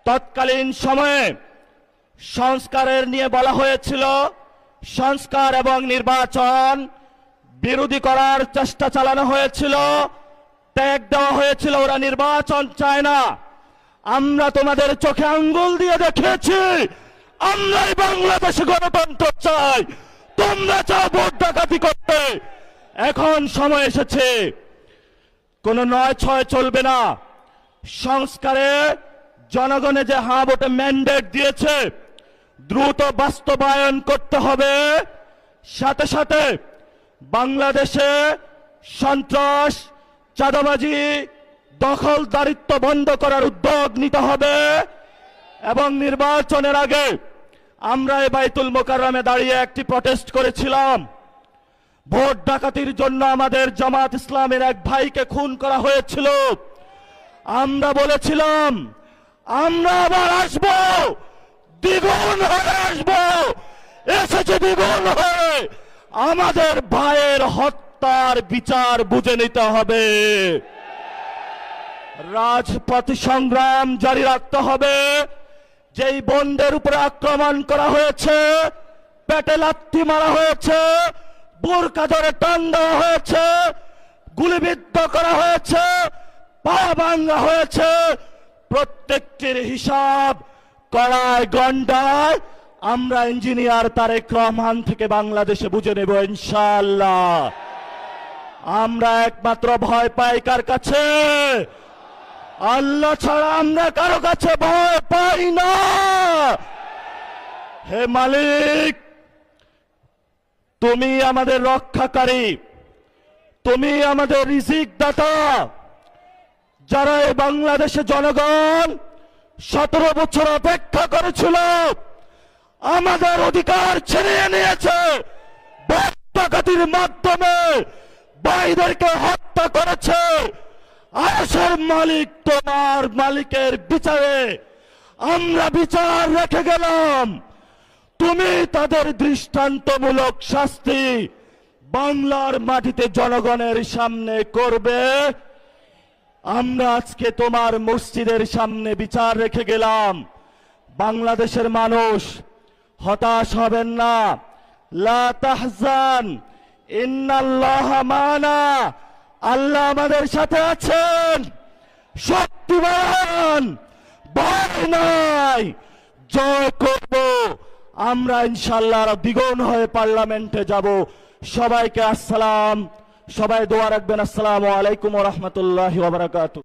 তৎকালীন সময়ে সংস্কারের নিয়ে বলা হয়েছিল, সংস্কার এবং নির্বাচন বিরোধী করার চেষ্টা চালানো হয়েছিল, ট্যাগ দেওয়া হয়েছিল ওরা নির্বাচন চায় না। আমরা তোমাদের চোখে আঙ্গুল দিয়ে দেখিয়েছি আমরাই বাংলাদেশে গণতন্ত্র চাই, তোমরা চাও ভোট ডাকাতি করতে। এখন সময় এসেছে, কোনো ৯/৬ চলবে না। সংস্কারে জনগণে যে হ্যাঁ ভোটে ম্যান্ডেট দিয়েছে দ্রুত বাস্তবায়ন করতে হবে। সাথে সাথে বাংলাদেশে সন্ত্রাস, চাঁদাবাজি, দখলদারিত্ব বন্ধ করার উদ্যোগ নিতে হবে। এবং নির্বাচনের আগে আমরা এই বাইতুল মোকাররমে দাঁড়িয়ে একটি প্রটেস্ট করেছিলাম। ভোট ডাকাতির জন্য আমাদের জামাত ইসলামের এক ভাইকে খুন করা হয়েছিল। আমরা বলেছিলাম আমরা আবার আসব, দ্বিগুণ হয়ে আসব। এসেছে দ্বিগুণ হয়ে। আমাদের ভাইয়ের হত্যার বিচার বুঝে নিতে হবে। রাজপথ সংগ্রাম জারি রাখতে হবে। যেই বোনদের উপরে আক্রমণ করা হয়েছে, পেটে লাথি মারা হয়েছে, বোরকা ধরে টান দেওয়া হয়েছে, গুলিবিদ্ধ করা হয়েছে, পা ভাঙা হয়েছে, প্রত্যেকটির হিসাব কড়ায় গন্ডায় আমরা ইঞ্জিনিয়ার তারেক রহমান থেকে বাংলাদেশে বুঝে নেব ইনশাআল্লাহ। আমরা একমাত্র ভয় পাই কার কাছে? আল্লাহ ছাড়া আমরা কারো কাছে ভয় পাই না। হে মালিক, তুমি আমাদের রক্ষাকারী, তুমি আমাদের রিজিক দাতা। যারা এই বাংলাদেশে জনগণ 17 বছর অপেক্ষা করেছিল, আমাদের অধিকার ছিনিয়ে নিয়েছে, ভোট ডাকাতির মাধ্যমে ভাইদেরকে হত্যা করেছে। আরশের মালিক তোমার মালিকের বিচারে আমরা বিচার রেখে গেলাম। তুমি তাদের দৃষ্টান্তমূলক শাস্তি বাংলার মাটিতে জনগণের সামনে করবে। আমরা আজকে তোমার মসজিদের সামনে বিচার রেখে গেলাম। বাংলাদেশের মানুষ হতাশ হবেন না। লা তাহজান ইন্নাল্লাহা মানা। আল্লাহ আমাদের সাথে আছেন, শক্তিমান, ভয় নাই, জয় করব আমরা ইনশাআল্লাহ। দ্বিগুণ হয়ে পার্লামেন্টে যাব। সবাইকে আসসালাম, সবাই দোয়া রাখবেন। আসসালামু আলাইকুম ওয়া রাহমাতুল্লাহি ওয়া বারাকাতুহু।